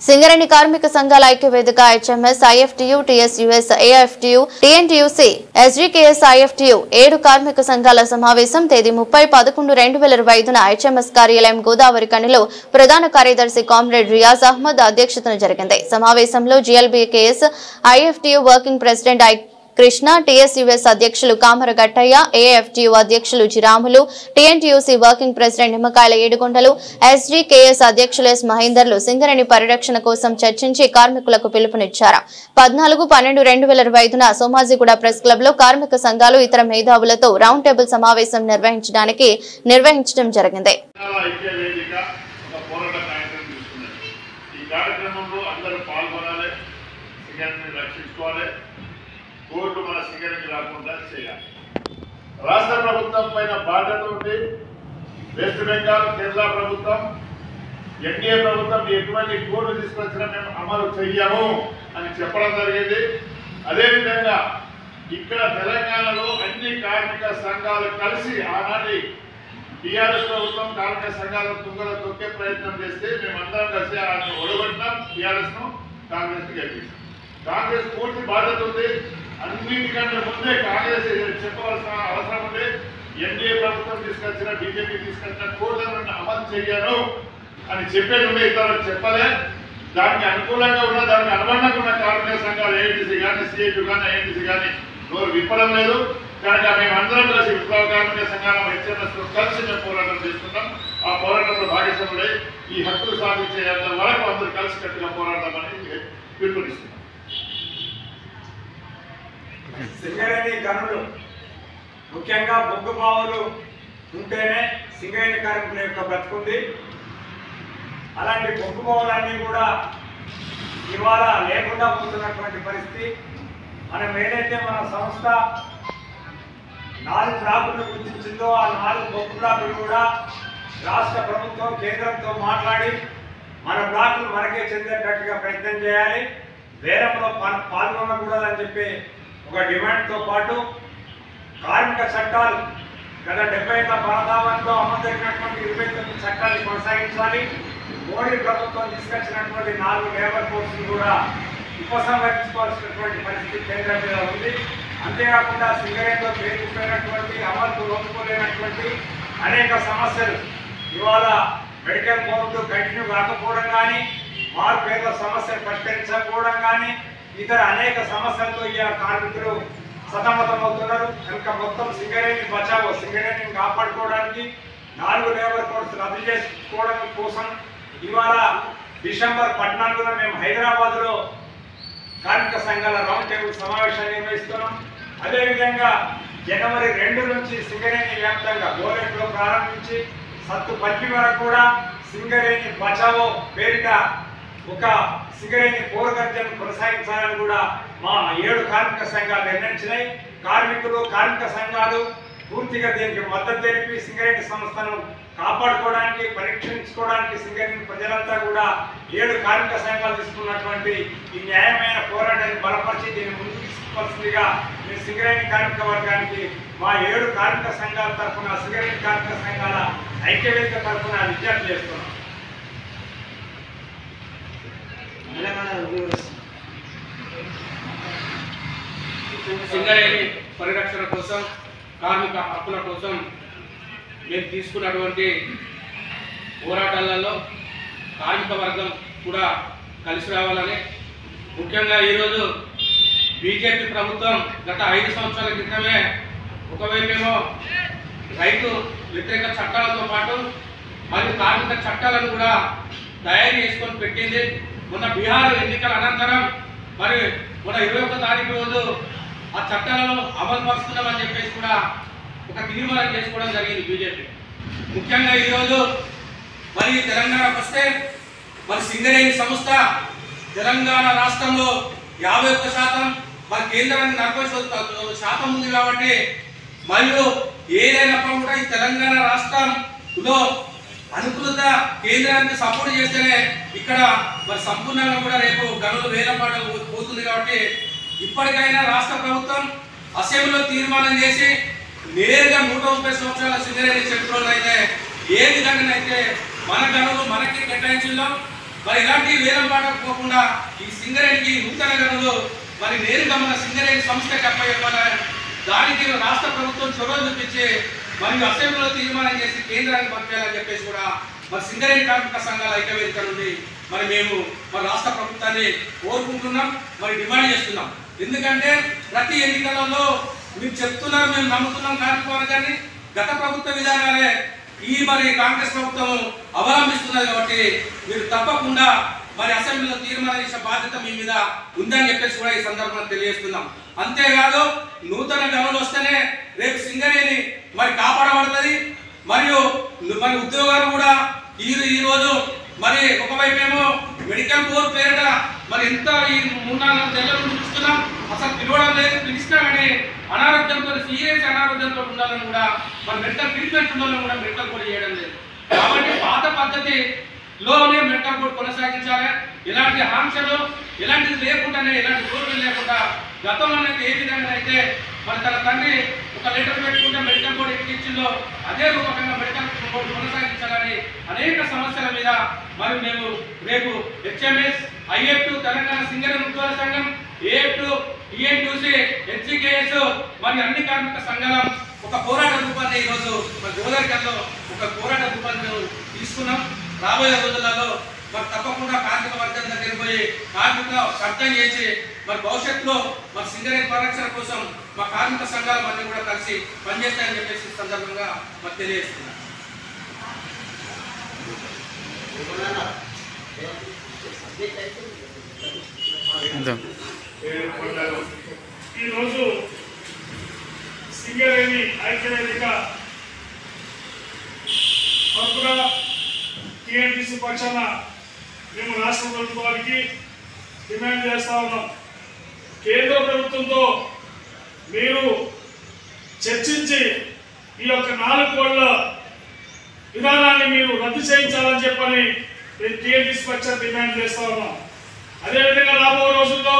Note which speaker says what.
Speaker 1: సింగరేణి కార్మిక సంఘాల ఐక్యవేదిక HMS IFTU TSUS AFTU TNTUC SGKS IFTU 7 కార్మిక సంఘాల సమావేశం తేదీ 30/11/2025న హెచ్ఎంఎస్ కార్యాలయం గోదావరి కనిలో ప్రధాన కార్యదర్శి కామ్రేడ్ రియాజ్ అహ్మద్ అధ్యక్షతన జరిగింది. సమావేశంలో జిఎల్బీకేఎస్ ఐఎఫ్టియు వర్కింగ్ ప్రెసిడెంట్ కృష్ణ, టీఎస్యుఎస్ అధ్యక్షులు కామరగట్టయ్య, ఏఎఫ్టియు అధ్యక్షులు జిరాములు, టీఎన్టీయూసీ వర్కింగ్ ప్రెసిడెంట్ నిమ్మకాయల ఏడుగొండలు, ఎస్జీకేఎస్ అధ్యక్షులు ఎస్ మహేందర్లు సింగరేణి పరిరక్షణ కోసం చర్చించి కార్మికులకు పిలుపునిచ్చారు. 14/12/2025న సోమాజిగూడ ప్రెస్ క్లబ్ లో కార్మిక సంఘాలు ఇతర మేధావులతో రౌండ్ టేబుల్ సమావేశం నిర్వహించడం జరిగింది.
Speaker 2: కోర్టు మన సింగరేణికి రాకుండా చేయాలి. రాష్ట్ర ప్రభుత్వం పైన బాధ్యత ఉంది. వెస్ట్ బెంగాల్, కేరళ ప్రభుత్వం, ఎన్డీఏ ప్రభుత్వం ఎటువంటి కోర్టు తీసుకొచ్చినా మేము అమలు చెయ్యము అని చెప్పడం జరిగింది. అదేవిధంగా ఇక్కడ తెలంగాణలో అన్ని కార్మిక సంఘాలు కలిసి ఆనాటి టీఆర్ఎస్ ప్రభుత్వం కార్మిక సంఘాలను తుంగలో తొక్కే ప్రయత్నం చేస్తే మేమందరం కలిసి ఆయన ఒడగొట్టినాం. టీఆర్ఎస్ ను కాంగ్రెస్ కి గెలిపించాం. కాంగ్రెస్ పూర్తి బాధ్యత ఉంది. అన్నింటికంటే ముందే కాంగ్రెస్ చెప్పవలసిన అవసరం ఉంది. ఎన్డీఏ ప్రభుత్వం తీసుకొచ్చిన, బీజేపీ తీసుకొచ్చిన కోర్టులను అమలు చేయను అని చెప్పేది ఉండే, ఇతరులకు చెప్పలే. దానికి అనుకూలంగా ఉన్న, దానికి అనుబంధంగా ఉన్న కార్మిక సంఘాలు ఏఐటీసీ కానీ, సిఐటి కానీ, ఐఎన్టీసీ కానీ నోరు విప్పడం లేదు. కనుక మేమందరం కలిసి విప్లవ కార్మిక సంఘాల హెచ్ఎంఎస్ కలిసి మేము పోరాటం చేస్తున్నాం. ఆ పోరాటంలో భాగస్వాములై ఈ హక్కులు సాధించేంత వరకు అందరూ కలిసి కట్టుగా పోరాడమని పిలుపునిస్తున్నాం.
Speaker 3: సింగరేణి గనులు ముఖ్యంగా బొగ్గు బావులు ఉంటేనే సింగరేణి కార్మికుల యొక్క బ్రతుకుంది. అలాంటి బొగ్గు బావులన్నీ కూడా ఇవాళ లేకుండా పోతున్నటువంటి పరిస్థితి. మనం ఏదైతే మన సంస్థ 4 బ్లాకులు గుర్తించిందో ఆ 4 బొగ్గు బ్లాకులు కూడా రాష్ట్ర ప్రభుత్వం కేంద్రంతో మాట్లాడి మన బ్లాకులు మనకే చెందేటట్టుగా ప్రయత్నం చేయాలి. వేరంలో పాల్గొనకూడదని చెప్పి ఒక డిమాండ్తో పాటు కార్మిక చట్టాలు గత 70 భారతావనంలో అమలు జరిగినటువంటి 29 చట్టాన్ని కొనసాగించాలి. మోడీ ప్రభుత్వం తీసుకొచ్చినటువంటి 4 లేబర్ కోడ్స్ను కూడా ఉపసంహరించుకోవాల్సినటువంటి పరిస్థితి కేంద్రం మీద ఉంది. అంతేకాకుండా సింగరేణిలో పేరుకుపోయినటువంటి, అమలుకు లోపుకోలేనటువంటి అనేక సమస్యలు ఇవాళ మెడికల్ బోర్డు కంటిన్యూ కాకపోవడం కానీ, మార్పేర్ల సమస్యలు పరిష్కరించకపోవడం కానీ, ఇతర అనేక సమస్యలతో ఈ కార్మికులు సతమతమవుతున్నారు. కనుక మొత్తం సింగరేణి బచావో, సింగరేణిని కాపాడుకోవడానికి 4 లేబర్ కోడ్స్ రద్దు చేసుకోవడం కోసం ఇవాళ డిసెంబర్ 14న మేము హైదరాబాద్లో కార్మిక సంఘాల రౌండ్ టేబుల్ సమావేశాన్ని నిర్వహిస్తున్నాం. అదేవిధంగా జనవరి 2 నుంచి సింగరేణి వ్యాప్తంగా గోరెట్లో ప్రారంభించి సత్తుపల్లి వరకు కూడా సింగరేణి బచావో పేరిట ఒక సింగరేణి పోరుగర్జను కొనసాగించాలని కూడా మా 7 కార్మిక సంఘాలు నిర్ణయించినాయి. కార్మికులు, కార్మిక సంఘాలు పూర్తిగా దీనికి మద్దతు తెలిపి సింగరేణి సంస్థను కాపాడుకోవడానికి, పరీక్షించుకోవడానికి సింగరేణి ప్రజలంతా కూడా 7 కార్మిక సంఘాలు తీసుకున్నటువంటి ఈ న్యాయమైన పోరాటాన్ని బలపరిచి దీన్ని ముందుకు తీసుకోవాల్సిందిగా మేము సింగరేణి కార్మిక వర్గానికి మా 7 కార్మిక సంఘాల తరఫున, సింగరేణి కార్మిక సంఘాల ఐక్యవేదిక తరఫున విజ్ఞప్తి చేస్తున్నాం.
Speaker 4: సింగరేణి పరిరక్షణ కోసం, కార్మిక హక్కుల కోసం మేము తీసుకున్నటువంటి పోరాటాలలో కార్మిక వర్గం కూడా కలిసి రావాలని, ముఖ్యంగా ఈరోజు బీజేపీ ప్రభుత్వం గత 5 సంవత్సరాల క్రితమే ఒకవైపేమో రైతు వ్యతిరేక చట్టాలతో పాటు మరియు కార్మిక చట్టాలను కూడా తయారు చేసుకొని పెట్టింది. మొన్న బీహార్ ఎన్నికల అనంతరం మరి మొన్న 21వ తారీఖు రోజు ఆ చట్టాలను అమలు పరుస్తున్నామని చెప్పేసి కూడా ఒక తీర్మానం చేసుకోవడం జరిగింది బీజేపీ. ముఖ్యంగా ఈరోజు మరి తెలంగాణకు వస్తే మరి సింగరేణి సంస్థ తెలంగాణ రాష్ట్రంలో 51%, మరి కేంద్రానికి 40% ఉంది కాబట్టి, మరియు ఏదైనప్పుడు కూడా ఈ తెలంగాణ రాష్ట్రంలో అనుకూలత కేంద్రానికి సపోర్ట్ చేస్తేనే ఇక్కడ మరి సంపూర్ణంగా కూడా రేపు గనులు వేలపాట పోతుంది. కాబట్టి ఇప్పటికైనా రాష్ట్ర ప్రభుత్వం అసెంబ్లీలో తీర్మానం చేసి నేరుగా 130 సంవత్సరాల సింగరేణి చరిత్రలో అయితే ఏ విధంగానైతే మన గనులు మనకి కేటాయించిందో మరి ఇలాంటి వేలం పాట పోకుండా ఈ సింగరేణికి నూతన గనులు మరి నేరుగా మన సింగరేణి సంస్థకి అప్పచెప్పాలని దానికి రాష్ట్ర ప్రభుత్వం చొరవ చూపించి మరియు అసెంబ్లీలో తీర్మానం చేసి కేంద్రానికి పంపించాలని చెప్పేసి కూడా మరి సింగరేణి కార్మిక సంఘాల ఐక్యవేదిక నుండి మరి మేము మరి రాష్ట్ర ప్రభుత్వాన్ని కోరుకుంటున్నాం, మరి డిమాండ్ చేస్తున్నాం. ఎందుకంటే ప్రతి ఎన్నికలలో మీరు చెప్తున్నారు, మేము నమ్ముతున్నాం కార్మిక వర్గాన్ని, గత ప్రభుత్వ విధానాలే ఈ మరి కాంగ్రెస్ ప్రభుత్వం అవలంబిస్తున్నది కాబట్టి మీరు తప్పకుండా మరి అసెంబ్లీలో తీర్మానం చేసే బాధ్యత మీ మీద ఉందని చెప్పేసి కూడా ఈ సందర్భంగా తెలియజేస్తున్నాం. అంతేకాదు నూతన గనులు వస్తేనే రేపు సింగరేణి మరి కాపాడబడుతుంది, మరియు మరి ఉద్యోగాలు కూడా ఈరోజు మరి ఒకవైపు ఏమో మెడికల్ బోర్డు పేరిట మరి ఎంత ఈ 3-4 నెలల నుంచి చూస్తున్నాం, అసలు పిలవడం లేదు, పిలిచినా కానీ అనారోగ్యంతో సీరియస్ అనారోగ్యంతో ఉండాలని కూడా మరి మెడికల్ ట్రీట్మెంట్ ఉండాలని కూడా మెడికల్ బోర్డు చేయడం లేదు. కాబట్టి పాత పద్ధతిలోనే మెడికల్ బోర్డు కొనసాగించాలి. ఇలాంటి ఆంక్షలు ఇలాంటిది లేకుండానే, ఇలాంటి బోర్డులు లేకుండా గతంలోనే ఏ విధంగా అయితే మరి తన తండ్రి ఒక లెటర్ పెట్టుకుంటే మెడికల్ బోర్డు ఎక్కించిందో అదే రూపకంగా మెడికల్ బోర్డు కొనసాగించాలని అనేక సమస్యల మీద మరి మేము రేపు హెచ్ఎంఎస్, ఐఎఫ్2, తెలంగాణ సింగరేణి ఉద్యోగ సంఘం, ఏఎఫ్2, టీఎన్టీయూసీ, హెచ్సికేఎస్ మరి అన్ని కార్మిక సంఘాల ఒక పోరాట రూపాన్ని ఈరోజు మరి గోదావరిలో ఒక పోరాట రూపాన్ని మేము తీసుకున్నాం. రాబోయే రోజులలో మరి తప్పకుండా కార్మిక వర్గం దగ్గరికి పోయి కార్మిక అర్థం చేసి మరి భవిష్యత్తులో మరి సింగరేణి పరిరక్షణ కోసం మా కార్మిక సంఘాలు అన్నీ కూడా కలిసి పనిచేస్తాయని చెప్పేసి సందర్భంగా మరి తెలియజేస్తున్నాం.
Speaker 5: ఈరోజు సింగరేణి ఐక్యవేదిక తరపున టీఎన్టీసీ పక్షాన మేము రాష్ట్ర ప్రభుత్వానికి డిమాండ్ చేస్తా ఉన్నాం. కేంద్ర ప్రభుత్వంతో మీరు చర్చించి ఈ యొక్క 4 కోళ్ల విధానాన్ని మీరు రద్దు చేయించాలని చెప్పని టీఎన్టీసీ పక్షాన డిమాండ్ చేస్తా ఉన్నాం. అదేవిధంగా రాబో రోజుల్లో